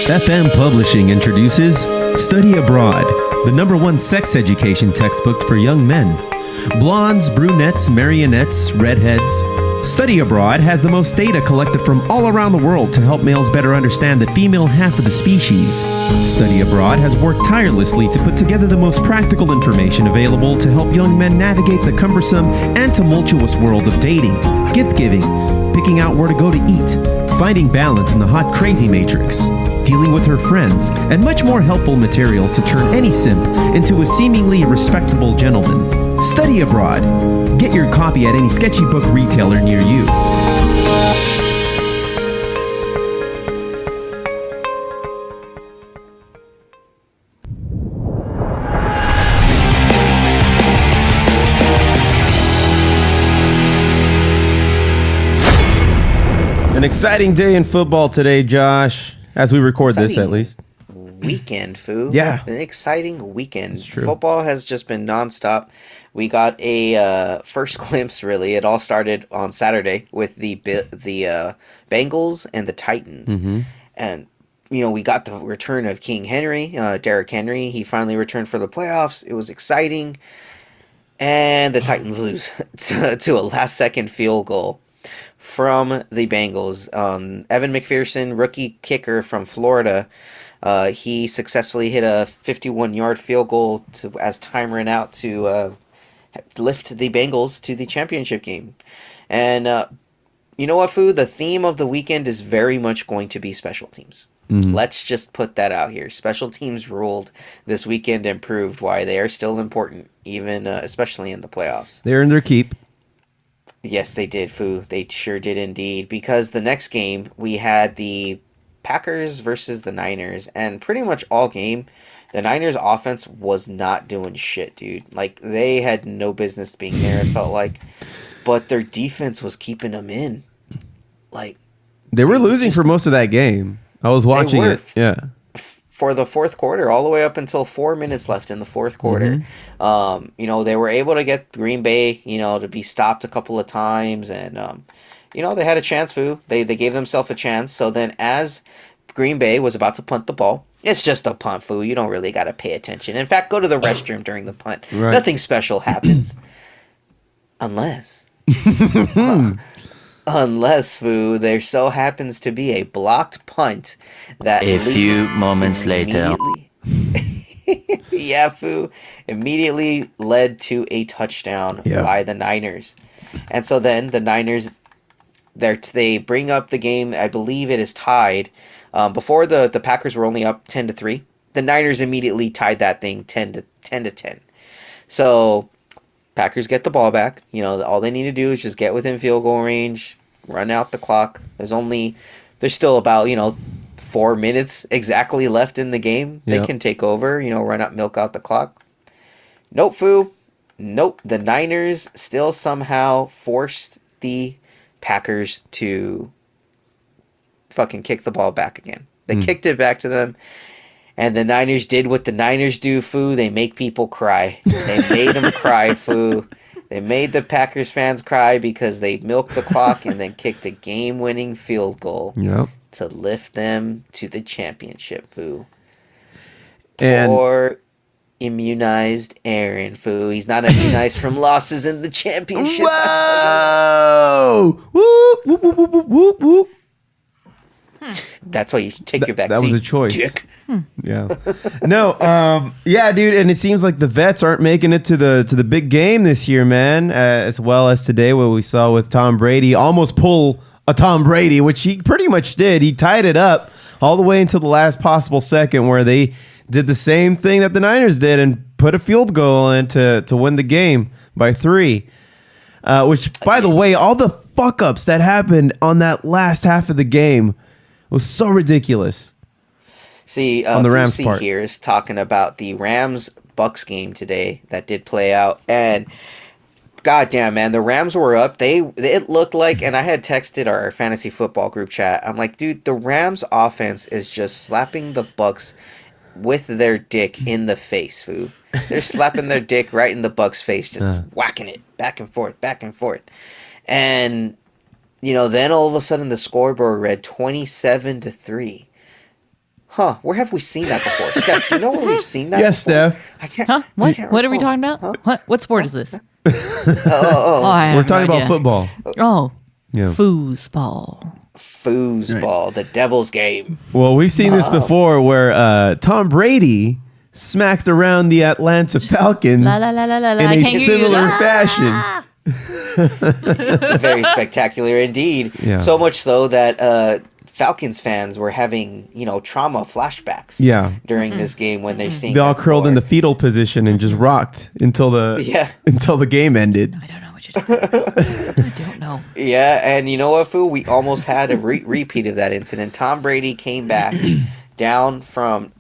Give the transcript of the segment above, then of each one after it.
FM Publishing introduces Study Abroad, the #1 sex education textbook for young men. Blondes, brunettes, marionettes, redheads. Study Abroad has the most data collected from all around the world to help males better understand the female half of the species. Study Abroad has worked tirelessly to put together the most practical information available to help young men navigate the cumbersome and tumultuous world of dating, gift-giving, picking out where to go to eat, finding balance in the hot crazy matrix, dealing with her friends, and much more helpful materials to turn any simp into a seemingly respectable gentleman. Study Abroad. Get your copy at any sketchy book retailer near you. An exciting day in football today, Josh, as we record this at least. Weekend, foo. Yeah. An exciting weekend. It's true. Football has just been nonstop. We got a first glimpse, really. It all started on Saturday with the Bengals and the Titans. Mm-hmm. And, you know, we got the return of King Henry, Derrick Henry. He finally returned for the playoffs. It was exciting. And the Titans lose to a last-second field goal from the Bengals. Evan McPherson, rookie kicker from Florida, he successfully hit a 51-yard field goal as time ran out to lift the Bengals to the championship game. And you know what, Fu? The theme of the weekend is very much going to be special teams. Mm. Let's just put that out here. Special teams ruled this weekend and proved why they are still important, even especially in the playoffs. They earned their keep. Yes, they did, Fu. They sure did indeed. Because the next game, we had the Packers versus the Niners. And pretty much all game, the Niners offense was not doing shit, dude. Like, they had no business being there, it felt like. But their defense was keeping them in. Like, they were losing for most of that game. I was watching it. Yeah. For the fourth quarter, all the way up until 4 minutes left in the fourth quarter. Mm-hmm. You know, they were able to get Green Bay, you know, to be stopped a couple of times. And, you know, they had a chance, Fu. They gave themselves a chance. So then as Green Bay was about to punt the ball, it's just a punt, Fu. You don't really got to pay attention. In fact, go to the restroom during the punt. Right. Nothing special happens. Unless... Unless, Fu, there so happens to be a blocked punt that a few moments later. Yeah, Fu, immediately led to a touchdown by the Niners. And so then the Niners, they bring up the game. I believe it is tied. Before the Packers were only up 10-3. The Niners immediately tied that thing 10-10. So Packers get the ball back. You know, all they need to do is just get within field goal range, run out the clock. There's still about, you know, 4 minutes exactly left in the game. They can take over, you know, milk out the clock. Nope, Fu. Nope. The Niners still somehow forced the Packers to fucking kick the ball back again. They kicked it back to them. And the Niners did what the Niners do, Fu. They make people cry. They made them cry, Fu. They made the Packers fans cry because they milked the clock and then kicked a game-winning field goal to lift them to the championship, Fu. And Poor immunized Aaron, Fu. He's not immunized from losses in the championship. whoa! Whoop, whoop, whoop, whoop, whoop, whoop. That's why you should take your vaccine. That was a choice. Dick. Yeah. No, yeah, dude, and it seems like the vets aren't making it to the big game this year, man, as well as today what we saw with Tom Brady almost pull a Tom Brady, which he pretty much did. He tied it up all the way until the last possible second where they did the same thing that the Niners did and put a field goal in to win the game by 3. Which, by the way, all the fuck-ups that happened on that last half of the game was so ridiculous. See, on the Rams part here is talking about the Rams-Bucks game today that did play out, and goddamn, man, the Rams were up. It looked like, and I had texted our fantasy football group chat. I'm like, dude, the Rams offense is just slapping the Bucks with their dick in the face, Foo. They're slapping their dick right in the Bucks' face, just whacking it back and forth, and you know, then all of a sudden the scoreboard read 27-3. Where have we seen that before? Steph, do you know where we've seen that? Yes, before? Steph. I can't. Huh? I What? can't What are we recall. talking about? What sport is this? Oh, We're talking about football. Oh, Yeah. foosball. foosball, the devil's game. Well, we've seen this before where Tom Brady smacked around the Atlanta Falcons La la la la la. in I a can't hear you. similar Ah! fashion. Very spectacular indeed. Yeah. So much so that Falcons fans were having, trauma flashbacks. Yeah. During this game when they're seeing They all that curled in the score. fetal position and just rocked until the game ended. I don't know what you're talking about. I don't know. Yeah, and you know what, Fu? We almost had a repeat of that incident. Tom Brady came back down from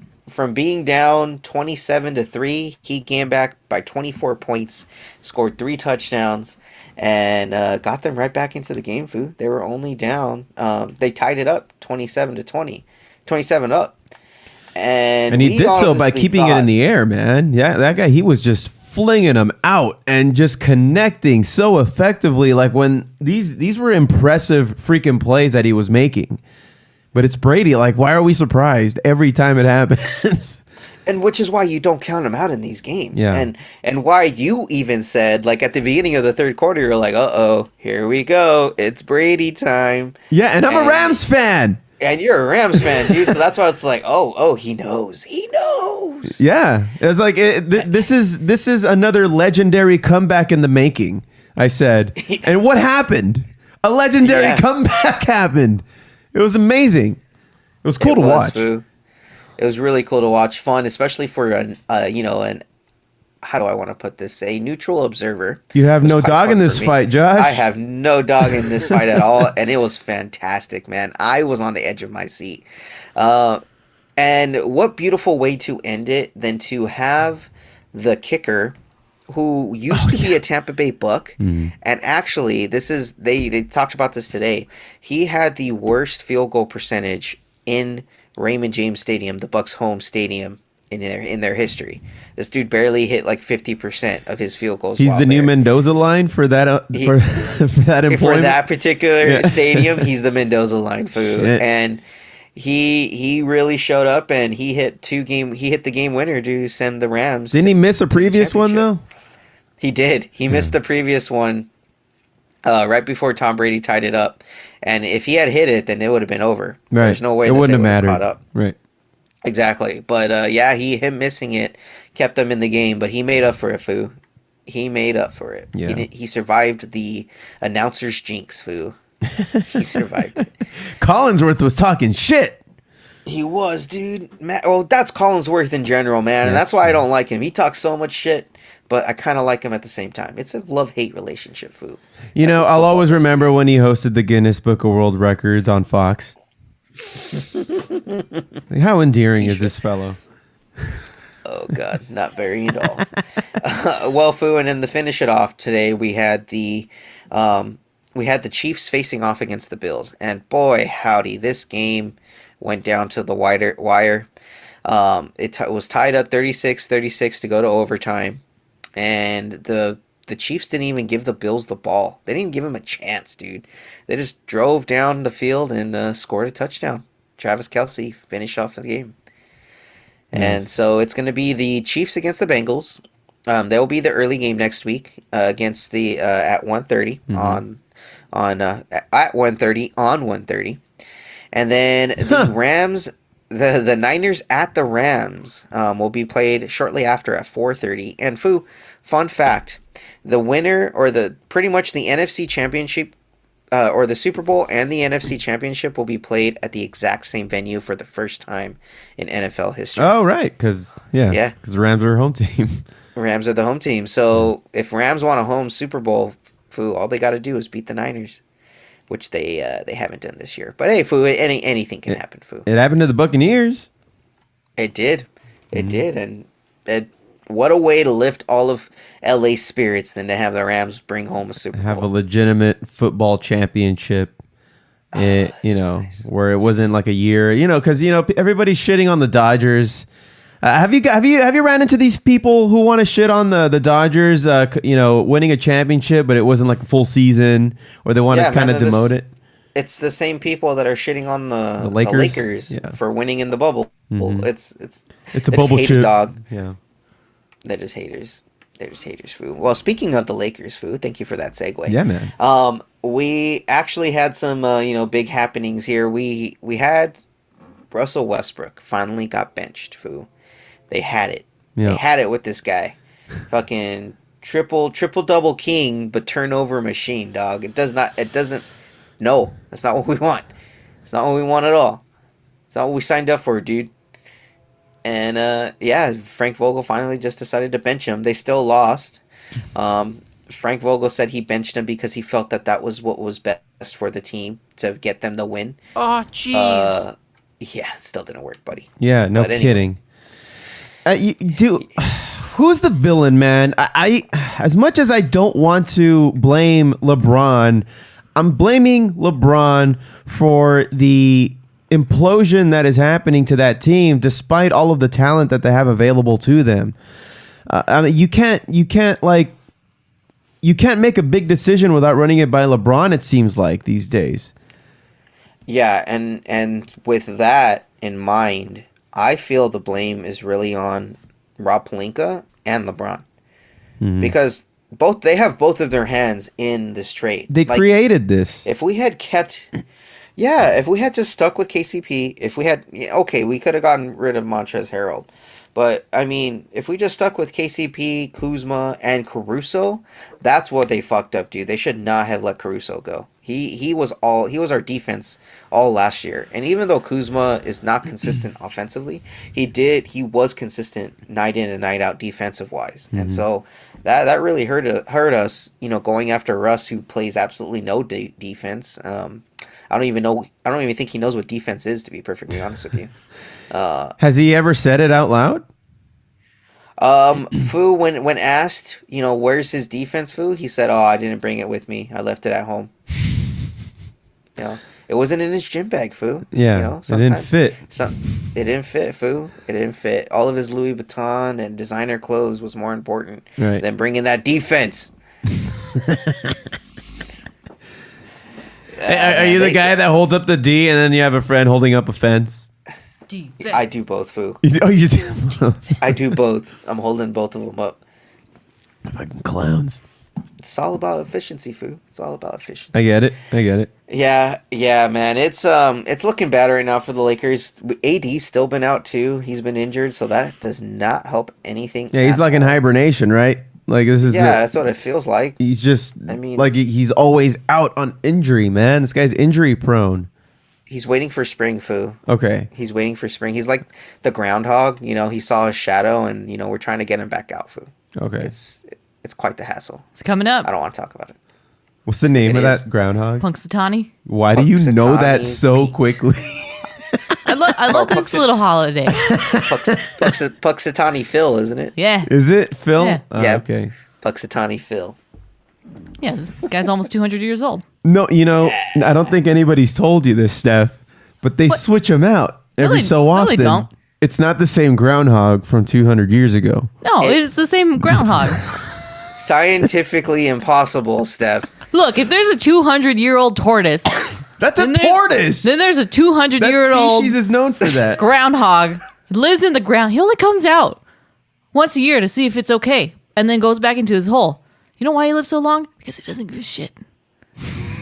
being down 27-3. He came back by 24 points, scored 3 touchdowns, and got them right back into the game, Fu. They were only down. They tied it up 27-20, 27 up. And he we did so by honestly keeping it in thought- the air, man. Yeah, that guy, he was just flinging them out and just connecting so effectively. Like when these were impressive freaking plays that he was making. But it's Brady. Like, why are we surprised every time it happens? And which is why you don't count him out in these games. Yeah. And why you even said, like, at the beginning of the third quarter, you're like, uh-oh, here we go. It's Brady time. Yeah, and I'm a Rams fan. And you're a Rams fan, dude. So that's why it's like, oh, he knows. He knows. Yeah. It's like, this is another legendary comeback in the making, I said. And what happened? A legendary comeback happened. It was amazing. It was cool to watch. Fu. It was really cool to watch. Fun, especially for an how do I want to put this? A neutral observer. You have It was no quite dog fun in for this me. fight, Josh. I have no dog in this fight at all, and it was fantastic, man. I was on the edge of my seat. And what beautiful way to end it than to have the kicker, who used to be a Tampa Bay Buck, and actually, they talked about this today. He had the worst field goal percentage in Raymond James Stadium, the Bucks' home stadium in their history. This dude barely hit like 50% of his field goals. He's while the new there. Mendoza line for that for that employment. For that particular Yeah. stadium, he's the Mendoza line food, Shit. and he really showed up, and he hit the game winner to send the Rams. Didn't he miss a previous one though? He did. He missed the previous one right before Tom Brady tied it up, and if he had hit it, then it would have been over. Right. There's no way it that wouldn't they have would mattered. caught up. Right. Exactly, but him missing it kept them in the game, but he made up for it, Fu. He made up for it. Yeah. He survived the announcer's jinx, Fu. He survived it. Collinsworth was talking shit. He was, dude. Well, that's Collinsworth in general, man, and Yes. that's why I don't like him. He talks so much shit, but I kind of like him at the same time. It's a love-hate relationship, Fu. You know, what I'll football always is. remember when he hosted the Guinness Book of World Records on Fox. Like, how endearing is this fellow? Oh God, not very at all. Well, Fu, and then to finish it off today, we had the Chiefs facing off against the Bills, and boy, howdy, this game went down to the wire. It was tied up 36-36 to go to overtime, and the Chiefs didn't even give the Bills the ball. They didn't give them a chance, dude. They just drove down the field and scored a touchdown. Travis Kelce finished off the game. And so it's going to be the Chiefs against the Bengals. They'll be the early game next week against the at 1:30 at 1:30 on 1:30, and then the Rams, the Niners at the Rams will be played shortly after at 4:30. And fun fact: the winner or pretty much the NFC Championship. Or the Super Bowl and the NFC Championship will be played at the exact same venue for the first time in NFL history. Oh, right, because Yeah. the Rams are a home team. Rams are the home team. So if Rams want a home Super Bowl, all they got to do is beat the Niners, which they haven't done this year. But hey, anything can happen, It happened to the Buccaneers. It did. It did. And what a way to lift all of LA's spirits than to have the Rams bring home a Super Have a Bowl. legitimate football championship. Nice. Where it wasn't like a year, because everybody's shitting on the Dodgers. Have you ran into these people who want to shit on the Dodgers? Winning a championship, but it wasn't like a full season, or they want to kind of demote it. It's the same people that are shitting on the Lakers? Lakers Yeah. for winning in the bubble. Well, it's a bubble haters, chip. dog. Yeah. They're just haters. They're just haters, foo. Well, speaking of the Lakers, foo, thank you for that segue. Yeah, man. We actually had some, big happenings here. We had Russell Westbrook finally got benched, foo. They had it. Yeah. They had it with this guy. Fucking triple double king, but turnover machine, dog. No, that's not what we want. It's not what we want at all. It's not what we signed up for, dude. And Frank Vogel finally just decided to bench him. They still lost. Frank Vogel said he benched him because he felt that was what was best for the team to get them the win. Oh, jeez. Yeah, it still didn't work, buddy. Yeah, no kidding. Who's the villain, man? I as much as I don't want to blame LeBron, I'm blaming LeBron for the implosion that is happening to that team, despite all of the talent that they have available to them. I mean, you can't make a big decision without running it by LeBron. It seems like these days. Yeah, and with that in mind, I feel the blame is really on Rob Pelinka and LeBron, because they have both of their hands in this trade. They created this. If we had just stuck with KCP, we could have gotten rid of Montrezl Harrell. But, I mean, if we just stuck with KCP, Kuzma, and Caruso, that's what they fucked up, dude. They should not have let Caruso go. He was our defense all last year. And even though Kuzma is not consistent offensively, he was consistent night in and night out defensive-wise. And so that really hurt us, going after Russ, who plays absolutely no defense. I don't even think he knows what defense is, to be perfectly honest with you. Has he ever said it out loud? Fu, when asked, where's his defense, Fu, he said, "Oh, I didn't bring it with me. I left it at home." It wasn't in his gym bag, Fu. Yeah, it didn't fit. It didn't fit, Fu. It didn't fit. All of his Louis Vuitton and designer clothes was more important than bringing that defense. Are you the guy that holds up the D and then you have a friend holding up a fence? Defense. I do both, Fu. Oh, you do? I do both. I'm holding both of them up. Fucking clowns. It's all about efficiency, Fu. It's all about efficiency. I get it. Yeah, man. It's looking bad right now for the Lakers. AD's still been out too. He's been injured, so that does not help anything. Yeah, he's like in hibernation, right? Like this is. Yeah, that's what it feels like. He's just. I mean, like he's always out on injury, man. This guy's injury prone. He's waiting for spring, Fu. Okay. He's waiting for spring. He's like the groundhog. He saw his shadow, and we're trying to get him back out, Fu. Okay. It's quite the hassle. It's coming up. I don't want to talk about it. What's the name of that groundhog? Punxsutawney. Why do you know that so quickly? I love this little holiday. Punxsutawney Phil, isn't it? Yeah. Is it Phil? Yeah. Yeah. Okay. Punxsutawney Phil. Yeah, this guy's almost 200 years old. No, I don't think anybody's told you this, Steph, but they switch them out every so often. No, they don't. It's not the same groundhog from 200 years ago. No, it's the same groundhog. Scientifically impossible, Steph. Look, if there's a 200-year-old tortoise, that's a tortoise. Then there's a 200-year-old species is known for that. Groundhog. He lives in the ground. He only comes out once a year to see if it's okay, and then goes back into his hole. You know why he lives so long? Because he doesn't give a shit.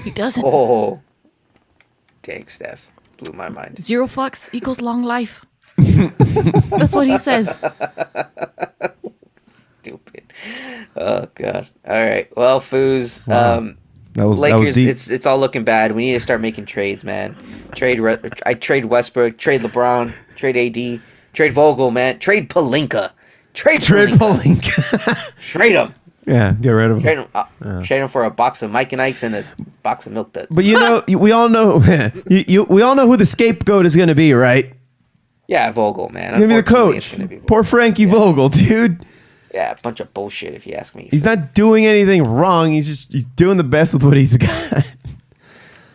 He doesn't. Oh, dang, Steph, blew my mind. 0 fucks equals long life. That's what he says. Stupid. Oh god. All right. Well, Foos. Wow. That was deep. It's all looking bad. We need to start making trades, man. Trade Westbrook. Trade LeBron. Trade AD. Trade Vogel, man. Trade Pelinka. Trade Pelinka. Trade him. Yeah, get rid of him. Trade him for a box of Mike and Ike's and a box of Milk Duds. But we all know we all know who the scapegoat is going to be, right? Yeah, Vogel, man. It's going to be the coach. Poor Frankie Vogel, dude. Yeah, a bunch of bullshit if you ask me. He's not doing anything wrong. He's doing the best with what he's got.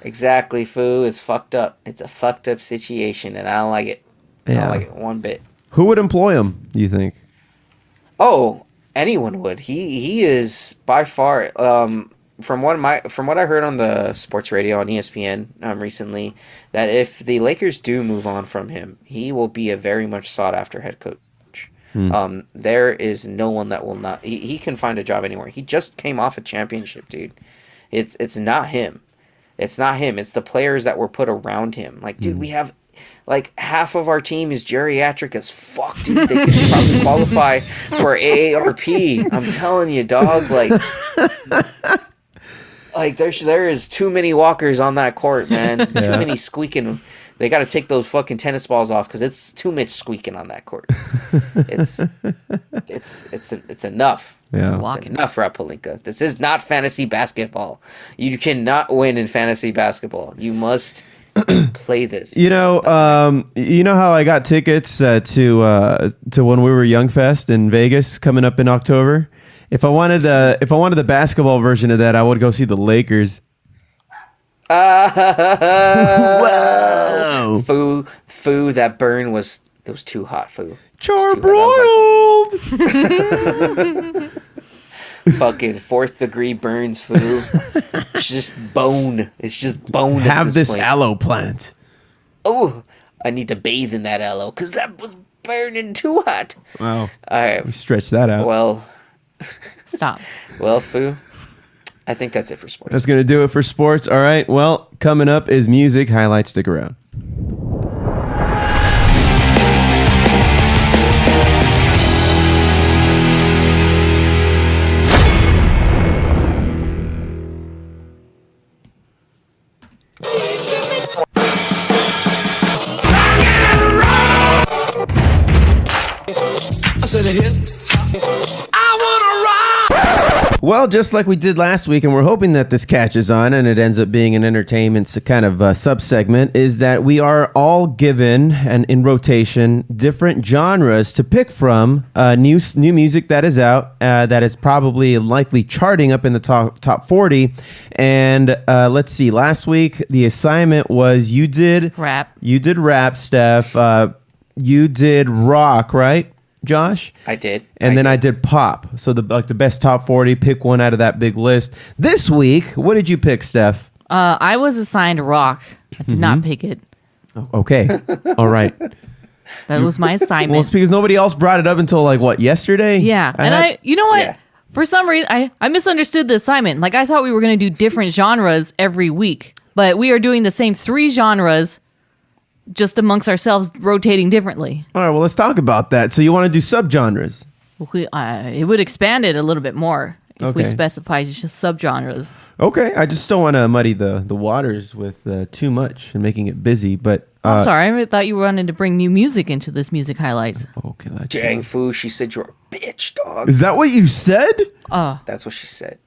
Exactly, Foo. It's fucked up. It's a fucked up situation, and I don't like it. I don't like it one bit. Who would employ him, do you think? Oh, anyone would. He is by far from what I heard on the sports radio on ESPN recently, that if the Lakers do move on from him, he will be a very much sought after head coach. There is no one that will not. He can find a job anywhere. He just came off a championship, dude. It's not him. It's not him. It's the players that were put around him. Like, dude, we have like half of our team is geriatric as fuck, dude. They could probably qualify for AARP. I'm telling you, dog. Like there is too many walkers on that court, man. Too many squeaking. They got to take those fucking tennis balls off because it's too much squeaking on that court. It's enough. Yeah. It's enough, Rapalinka. This is not fantasy basketball. You cannot win in fantasy basketball. You must play this. You know how I got tickets to when we were Young Fest in Vegas coming up in October. If I wanted the basketball version of that, I would go see the Lakers. Whoa. Foo, that burn was too hot, Foo. Charbroiled. Fucking 4th degree burns, Foo. It's just bone. It's just bone. Have this aloe plant. Oh, I need to bathe in that aloe because that was burning too hot. Wow. All right. We stretch that out. Well. Stop. Well, Foo, I think that's it for sports. That's going to do it for sports. All right. Well, coming up is music highlights. Stick around. Well, just like we did last week, and we're hoping that this catches on and it ends up being an entertainment kind of sub-segment, is that we are all given, and in rotation, different genres to pick from, new music that is out, that is probably likely charting up in the top 40. And let's see, last week, the assignment was you did Rap. You did rap, Steph. You did rock, right, Josh? I did. And then I did pop. So the best top 40, pick one out of that big list. This week, what did you pick, Steph? I was assigned rock. I did not pick it. Okay. All right. That was my assignment. Well, it's because nobody else brought it up until yesterday. Yeah. And you know what? Yeah. For some reason, I misunderstood the assignment. Like, I thought we were going to do different genres every week, but we are doing the same 3 genres just amongst ourselves, rotating differently. All right, well, let's talk about that. So you want to do subgenres? It would expand it a little bit more if we Okay. specify just subgenres. Okay, I just don't want to muddy the waters with too much and making it busy. But I'm sorry, I thought you wanted to bring new music into this music highlights. Okay, Dang, Foo, she said you're a bitch, dog. Is that what you said? That's what she said.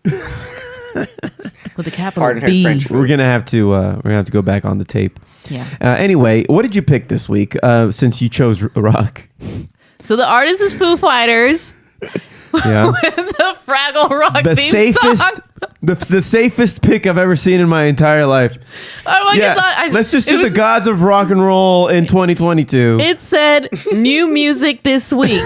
With a capital Pardon her B. French. We're gonna have to go back on the tape. Yeah. Anyway, what did you pick this week? Since you chose rock. So the artist is Foo Fighters. Yeah. With the Fraggle Rock The theme safest, song. the safest pick I've ever seen in my entire life. Let's just do the gods of rock and roll in 2022. It said new music this week.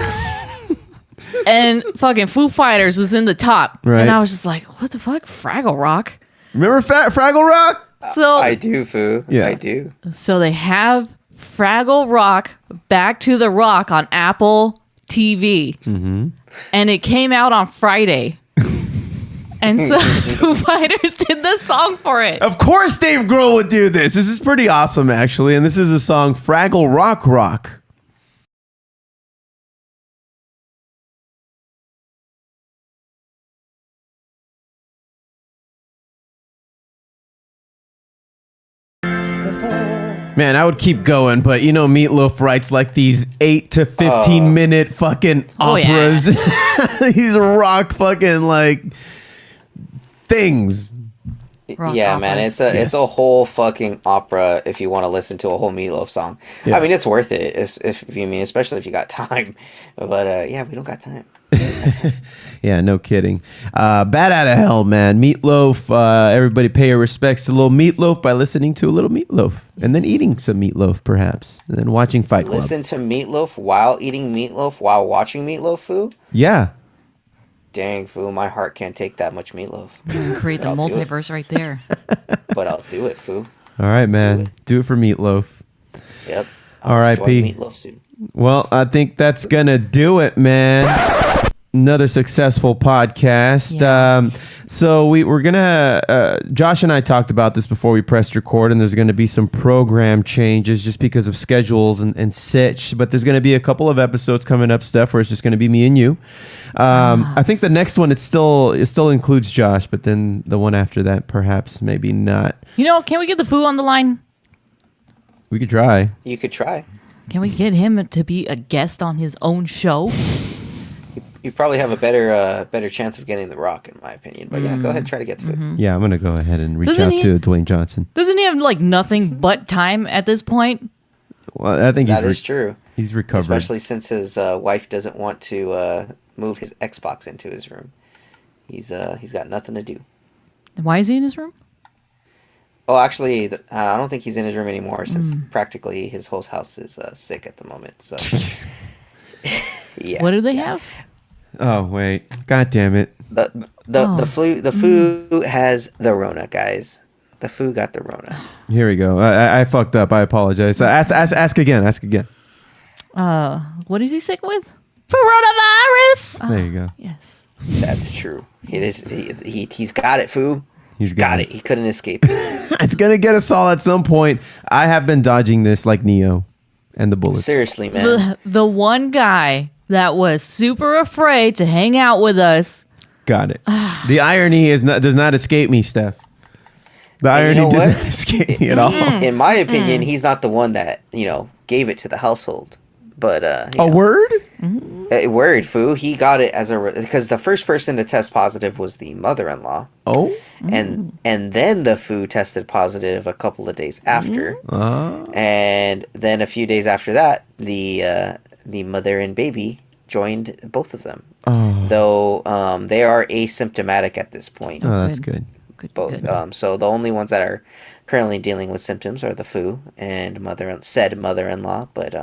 And fucking Foo Fighters was in the top. Right. And I was just like, what the fuck? Fraggle Rock? Remember Fraggle Rock? So I do, Foo. Yeah. I do. So they have Fraggle Rock Back to the Rock on Apple TV. Mm-hmm. And it came out on Friday. And so Foo Fighters did the song for it. Of course Dave Grohl would do this. This is pretty awesome, actually. And this is a song, Fraggle Rock Rock. Man, I would keep going, but Meatloaf writes like these 8 to 15 minute fucking operas. These rock fucking things. Rock Yeah, man, operas. it's a whole fucking opera if you want to listen to a whole Meatloaf song. Yeah. I mean, it's worth it if you mean, especially if you got time. But yeah, we don't got time. Yeah, no kidding. Bad out of hell, man. Meatloaf. Everybody pay your respects to little Meatloaf by listening to a little Meatloaf and then eating some Meatloaf, perhaps, and then watching Fight Club. Listen to Meatloaf while eating Meatloaf while watching Meatloaf, Foo? Yeah. Dang, fool, my heart can't take that much meatloaf. Create the I'll do it. multiverse right there. But I'll do it, fool. All right, man. Do it for Meatloaf. Yep. R.I.P. Meatloaf soon. Well, I think that's gonna do it, man. Another successful podcast. Yeah. So we're gonna. Josh and I talked about this before we pressed record, and there's gonna be some program changes just because of schedules and such. But there's gonna be a couple of episodes coming up, Steph, where it's just gonna be me and you. I think the next one it still includes Josh, but then the one after that, perhaps maybe not. Can we get the Foo on the line? We could try. You could try. Can we get him to be a guest on his own show? You probably have a better chance of getting The Rock, in my opinion. But yeah, go ahead and try to get the food. Mm-hmm. Yeah, I'm gonna go ahead and reach Doesn't out he- to Dwayne Johnson. Doesn't he have nothing but time at this point? Well, I think That is true. He's recovered. Especially since his wife doesn't want to move his Xbox into his room. He's got nothing to do. Why is he in his room? Oh, actually, I don't think he's in his room anymore since practically his whole house is sick at the moment. So, yeah. What do they have? Oh wait! God damn it! The flu has the Rona, guys. The flu got the Rona. Here we go. I fucked up. I apologize. Ask again. Ask again. What is he sick with? Coronavirus. There you go. Yes. That's true. It is. He's got it, foo. He's Got it. He couldn't escape it. It's gonna get us all at some point. I have been dodging this like Neo and the bullets. Seriously, man. The one guy that was super afraid to hang out with us. Got it. The irony does not escape me, Steph. The And irony you know does what? not escape me at all. In my opinion, he's not the one that gave it to the household. But Word? word, foo. He got it because the first person to test positive was the mother-in-law. Oh. And then the foo tested positive a couple of days after. And then a few days after that, the mother and baby joined both of them. Though they are asymptomatic at this point. Oh, that's good. Both. So the only ones that are currently dealing with symptoms are the foo and mother-in-law. But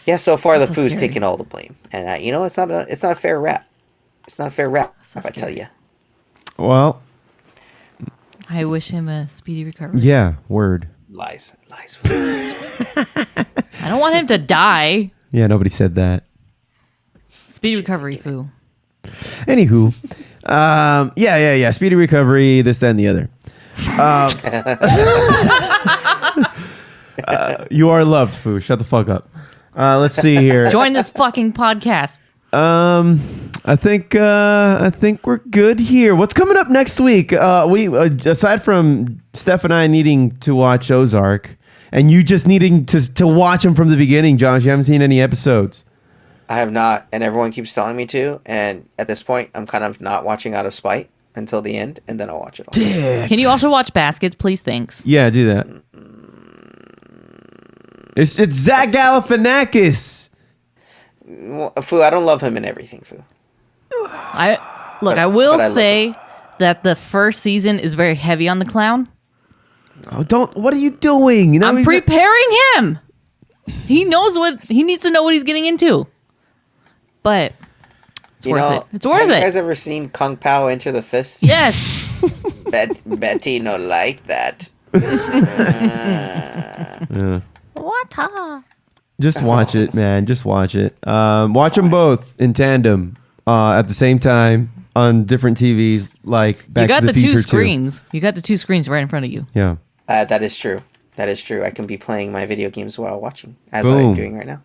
yeah, so far That's the so foo's scary. taking all the blame, and it's not a fair rap. It's not a fair rap. So if I tell scary. you. Well, I wish him a speedy recovery. yeah. Word. Lies. I don't want him to die. Yeah. Nobody said that. Speedy recovery, Foo. Anywho, yeah. Speedy recovery. This, that, and the other. You are loved, Foo. Shut the fuck up. Let's see here. Join this fucking podcast. I think we're good here. What's coming up next week? We aside from Steph and I needing to watch Ozark, and you just needing to watch them from the beginning, Josh. You haven't seen any episodes. I have not, and everyone keeps telling me to. And at this point, I'm kind of not watching out of spite until the end, and then I'll watch it all. Can you also watch Baskets, please? Thanks. Yeah, do that. It's Zach Galifianakis. Well, Foo, I don't love him in everything, Foo. I will but I love say that the first season is very heavy on the clown. Oh, don't! What are you doing? You know, I'm preparing him. He knows what he needs to know what he's getting into. But it's worth it. It's worth have it. You guys ever seen Kung Pao Enter the Fist? Yes. Betty no like that. What? Just watch it, man. Just watch it. Watch them both in tandem at the same time on different TVs, like Back You got to the the Future two 2. screens. You got the two screens right in front of you. Yeah. That is true. That is true. I can be playing my video games while watching, as Boom. I'm doing right now.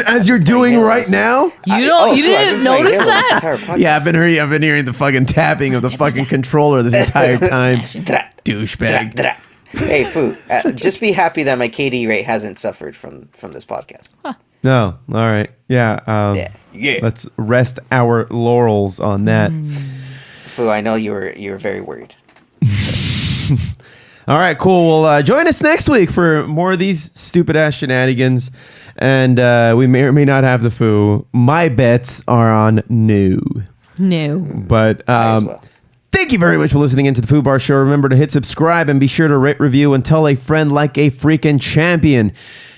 As you're doing Halo. right now? You didn't notice that? Yeah, I've been hearing the fucking tapping of the fucking controller this entire time. Douchebag. Hey, Foo, just be happy that my KD rate hasn't suffered from this podcast. No, all right. Yeah. Yeah. Let's rest our laurels on that. Foo, I know you were very worried. All right, cool. Well, join us next week for more of these stupid ass shenanigans, and we may or may not have the foo. My bets are on no. No. But Might as well. Thank you very much for listening into the Foo Bar Show. Remember to hit subscribe and be sure to rate, review, and tell a friend like a freaking champion.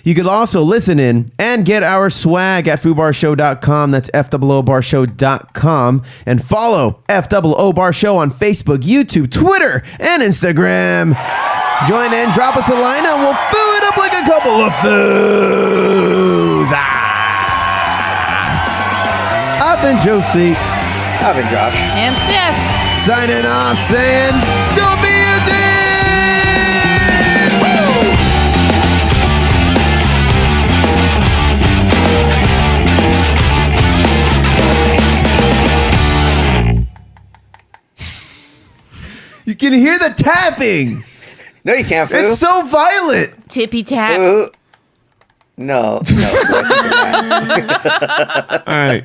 You could also listen in and get our swag at FooBarShow.com. That's FOOBarshow.com. And follow FOO Bar Show on Facebook, YouTube, Twitter, and Instagram. Join in, drop us a line, and we'll foo it up like a couple of foos. I've been Josie. I've been Josh. And Seth. Signing off saying, don't be a dick! You can hear the tapping. No, you can't, Foo. It's so violent. Tippy tap. Foo. No. All right.